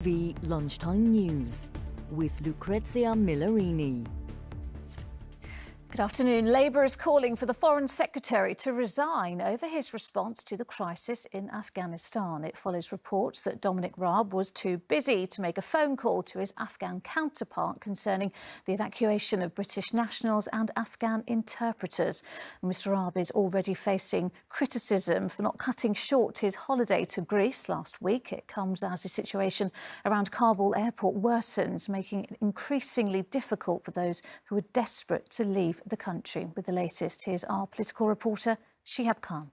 ITV Lunchtime News with Lucrezia Millarini. Good afternoon. Labour is calling for the Foreign Secretary to resign over his response to the crisis in Afghanistan. It follows reports that Dominic Raab was too busy to make a phone call to his Afghan counterpart concerning the evacuation of British nationals and Afghan interpreters. Mr Raab is already facing criticism for not cutting short his holiday to Greece last week. It comes as the situation around Kabul airport worsens, making it increasingly difficult for those who are desperate to leave the country. With the latest, here's our political reporter, Shihab Khan.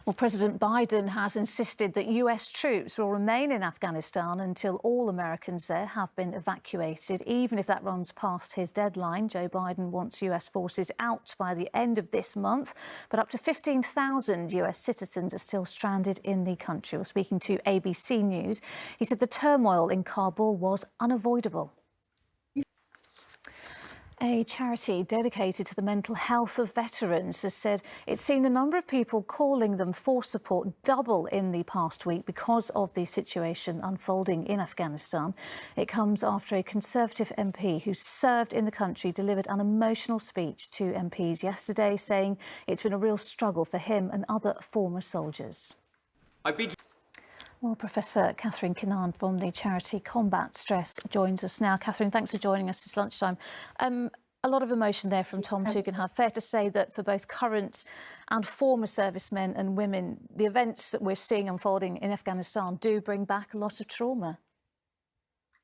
Well, President Biden has insisted that US troops will remain in Afghanistan until all Americans there have been evacuated, even if that runs past his deadline. Joe Biden wants US forces out by the end of this month, but up to 15,000 US citizens are still stranded in the country. Well, speaking to ABC News, he said the turmoil in Kabul was unavoidable. A charity dedicated to the mental health of veterans has said it's seen the number of people calling them for support double in the past week because of the situation unfolding in Afghanistan. It comes after a Conservative MP who served in the country delivered an emotional speech to MPs yesterday, saying it's been a real struggle for him and other former soldiers. Well, Professor Catherine Kinnan from the charity Combat Stress joins us now. Catherine, thanks for joining us this lunchtime. A lot of emotion there from Tom Tugendhat. Fair to say that for both current and former servicemen and women, the events that we're seeing unfolding in Afghanistan do bring back a lot of trauma.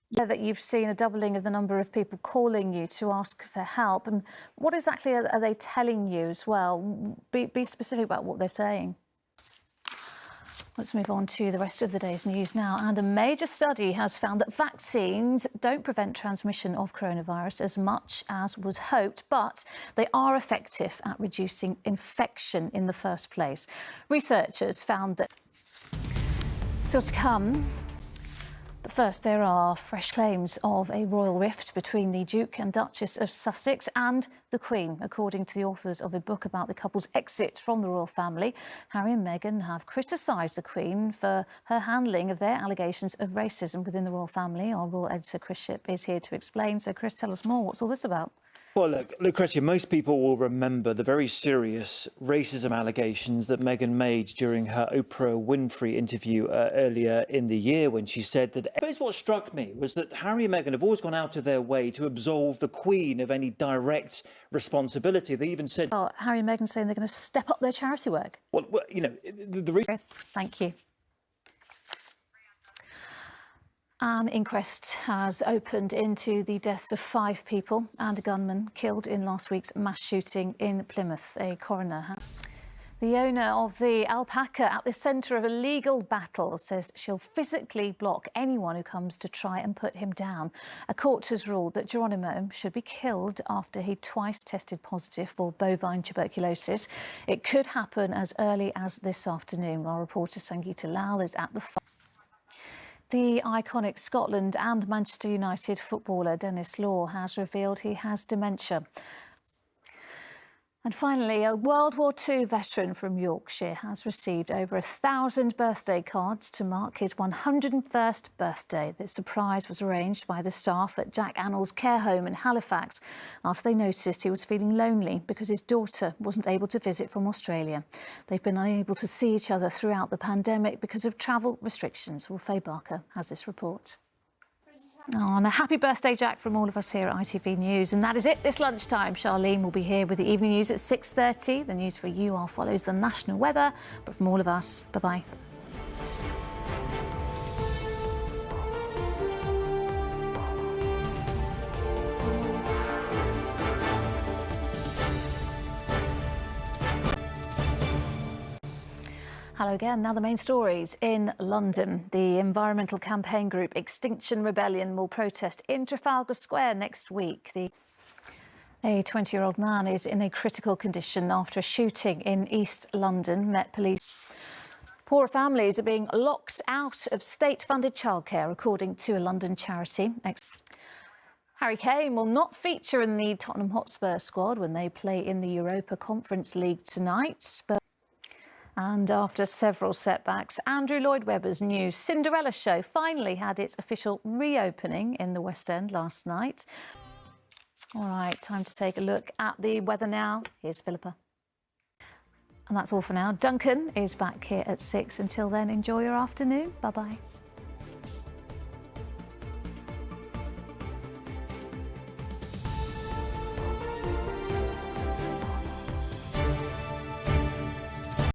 Yeah, that you've seen a doubling of the number of people calling you to ask for help. And what exactly are they telling you as well? Be specific about what they're saying. Let's move on to the rest of the day's news now. And a major study has found that vaccines don't prevent transmission of coronavirus as much as was hoped, but they are effective at reducing infection in the first place. Researchers found that still to come. But first, there are fresh claims of a royal rift between the Duke and Duchess of Sussex and the Queen, according to the authors of a book about the couple's exit from the royal family. Harry and Meghan have criticised the Queen for her handling of their allegations of racism within the royal family. Our royal editor, Chris Shipp, is here to explain. So, Chris, tell us more. What's all this about? Well, look, Lucrezia, most people will remember the very serious racism allegations that Meghan made during her Oprah Winfrey interview earlier in the year, when she said that... Here's what struck me was that Harry and Meghan have always gone out of their way to absolve the Queen of any direct responsibility. They even said... Oh, Harry and Meghan saying they're going to step up their charity work. Well, you know, the reason... Chris, thank you. An inquest has opened into the deaths of 5 people and a gunman killed in last week's mass shooting in Plymouth. A coroner has... The owner of the alpaca at the centre of a legal battle says she'll physically block anyone who comes to try and put him down. A court has ruled that Geronimo should be killed after he twice tested positive for bovine tuberculosis. It could happen as early as this afternoon. Our reporter Sangeeta Lal is at the farm. The iconic Scotland and Manchester United footballer Denis Law has revealed he has dementia. And finally, a World War II veteran from Yorkshire has received over 1,000 birthday cards to mark his 101st birthday. The surprise was arranged by the staff at Jack Annall's care home in Halifax after they noticed he was feeling lonely because his daughter wasn't able to visit from Australia. They've been unable to see each other throughout the pandemic because of travel restrictions. Well, Faye Barker has this report. Oh, and a happy birthday, Jack, from all of us here at ITV News. And that is it this lunchtime. Charlene will be here with the evening news at 6:30. The news where you are follows the national weather. But from all of us, bye-bye. Hello again. Now the main stories in London. The environmental campaign group Extinction Rebellion will protest in Trafalgar Square next week. A 20-year-old man is in a critical condition after a shooting in East London. Met Police. Poorer families are being locked out of state-funded childcare, according to a London charity. Harry Kane will not feature in the Tottenham Hotspur squad when they play in the Europa Conference League tonight. And after several setbacks, Andrew Lloyd Webber's new Cinderella show finally had its official reopening in the West End last night. All right, time to take a look at the weather now. Here's Philippa. And that's all for now. Duncan is back here at 6. Until then, enjoy your afternoon. Bye-bye.